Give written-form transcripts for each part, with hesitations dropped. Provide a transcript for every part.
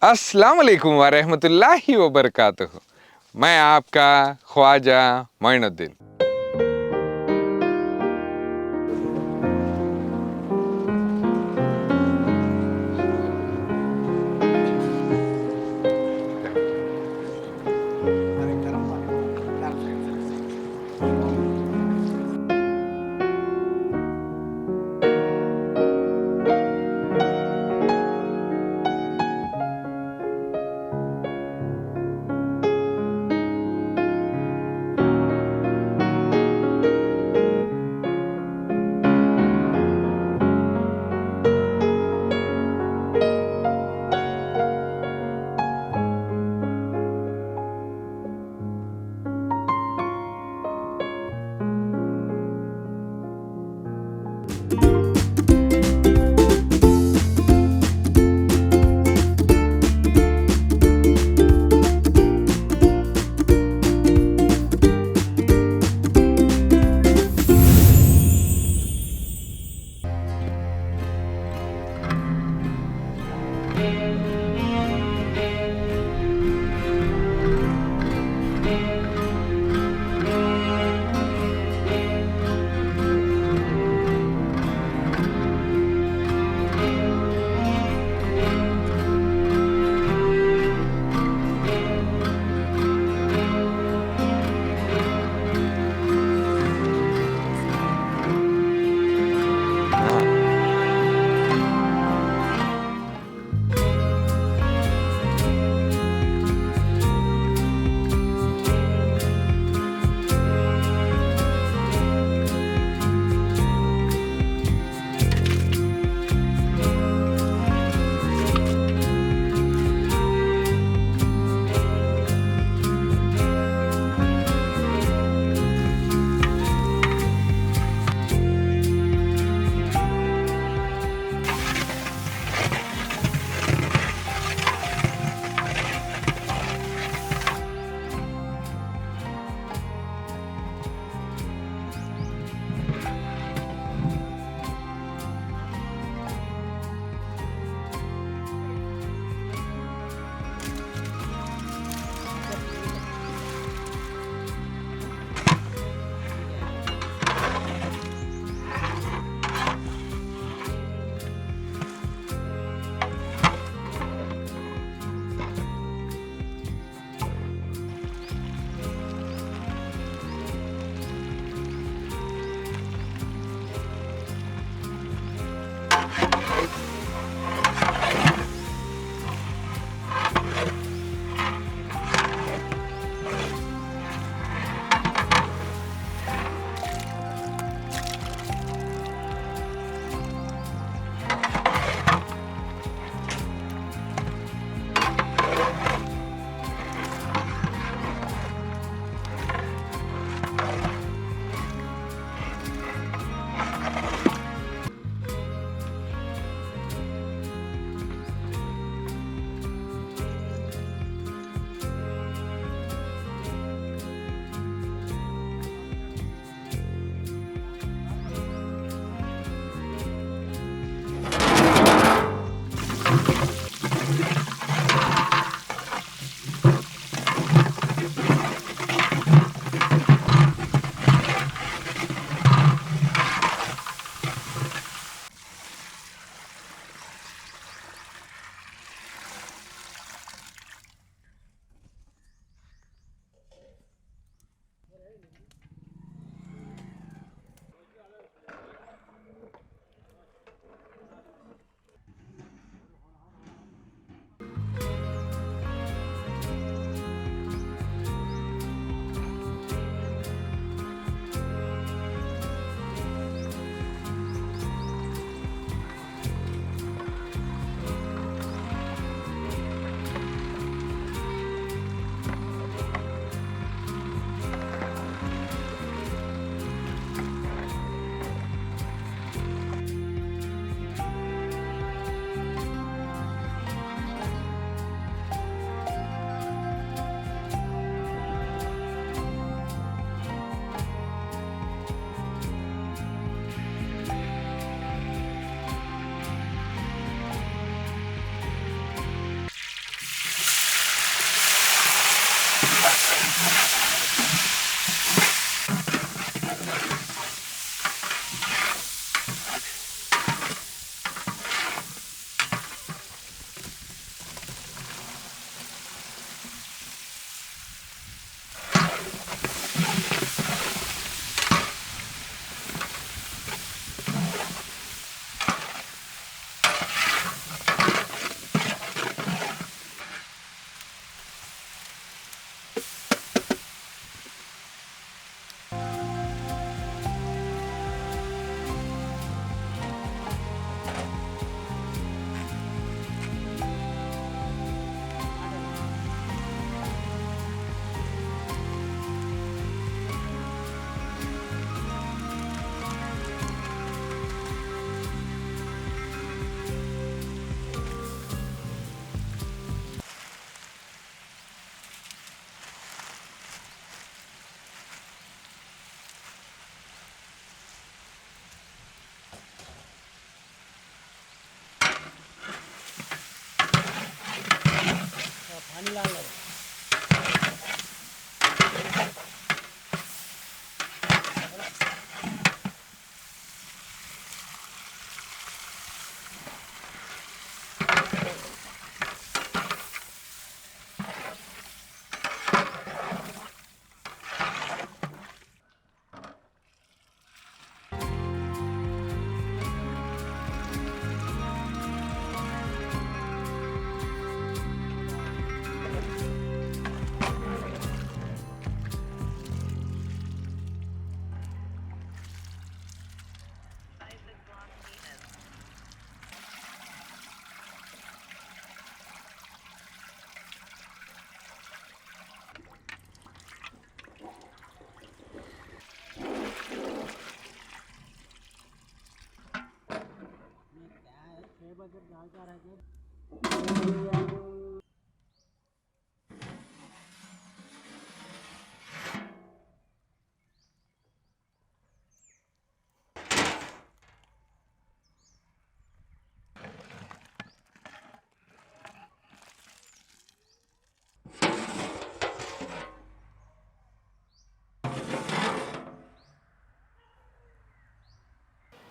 अस्सलाम वालेकुम वरहमतुल्लाहि वबरकातुहू। मैं आपका ख्वाजा मोइनुद्दीन।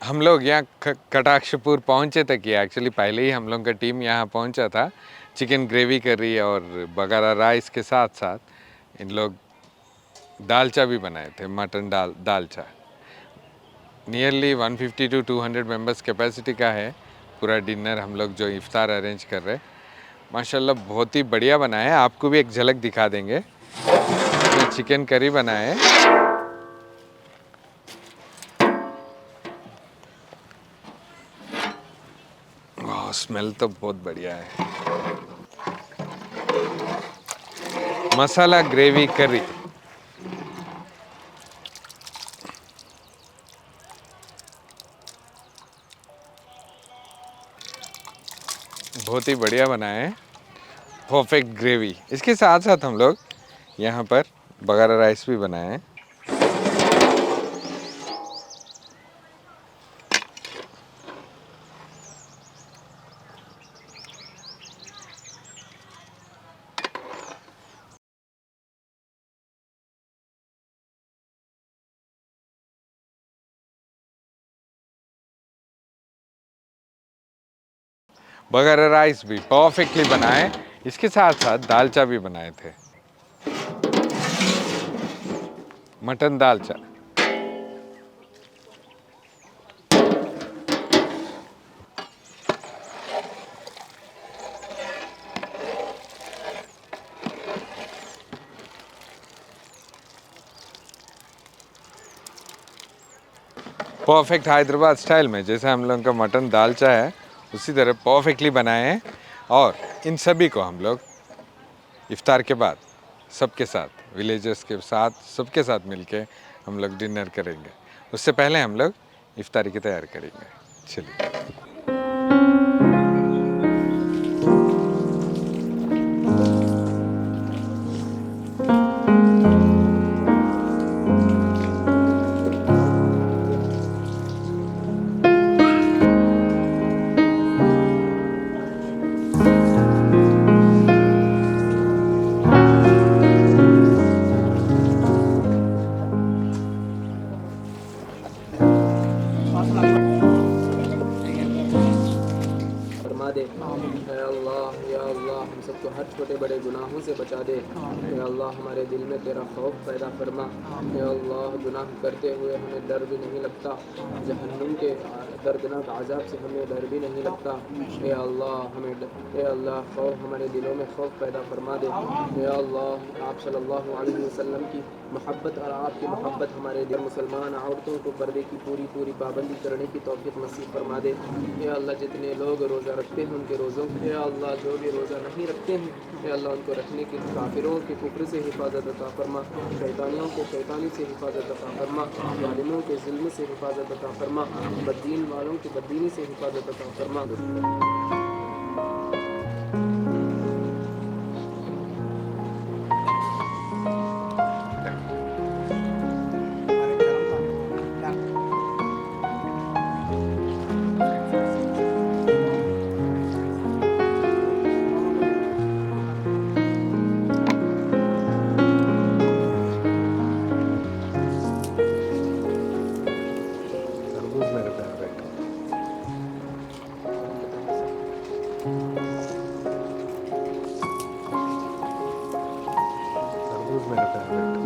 हम लोग यहाँ कटाक्षपुर पहुँचे थे कि एक्चुअली पहले ही हम लोग का टीम यहाँ पहुँचा था। चिकन ग्रेवी करी और बगारा राइस के साथ साथ इन लोग दालचा भी बनाए थे, mutton dalcha. Nearly 150 to 200 members capacity का है पूरा डिनर हम लोग जो इफ्तार अरेंज कर रहे हैं। माशाल्लाह बहुत ही बढ़िया बना है। आपको भी एक झलक दिखा देंगे। तो चिकन करी बनाए, स्मेल तो बहुत बढ़िया है। मसाला ग्रेवी करी, बहुत ही बढ़िया बना है। Perfect gravy. इसके साथ साथ हम लोग यहाँ पर बगारा राइस भी बनाए हैं। बगारा राइस भी परफेक्टली बनाए। इसके साथ साथ दालचा भी बनाए थे, मटन दालचा। परफेक्ट हैदराबाद स्टाइल में जैसे हम लोग का मटन दालचा है उसी तरह परफेक्टली बनाए हैं। और इन सभी को हम लोग इफ्तार के बाद सबके साथ, विलेजर्स के साथ, सबके साथ मिलके हम लोग डिनर करेंगे। उससे पहले हम लोग इफ्तारी की तैयारी करेंगे। चलिए। सबको हर छोटे बड़े गुनाहों से बचा दे। या अल्लाह हमारे दिल में तेरा खौफ पैदा फरमा। या अल्लाह गुनाह करते हुए हमें डर भी नहीं लगता, जहन्नुम के दर्दनाक आज़ाब से हमें डर भी नहीं लगता। या अल्लाह खौफ हमारे दिलों में खौफ पैदा फरमा दे। या अल्लाह आप सल्लल्लाहु अलैहि वसल्लम की मोहब्बत और आपकी मोहब्बत हमारे दिल, मुसलमान औरतों को पर्दे की पूरी पाबंदी करने की तौफीक नसीब फरमा दे। या अल्लाह जितने लोग रोज़ा रखते हैं उनके रोज़ों, या अल्लाह जो भी रोज़ा नहीं रखते हैं, या अल्लाह उनको रखने की काफिरों के कुफ्र से हिफाजत अता फरमा, शैतानियों के शैतानी से हिफाजत अता फरमा, जालिमों के जुल्म से हिफाजत अता फरमा, बददीन वालों की बददीनी से हिफाजत अता फरमा। वबरकातुहू।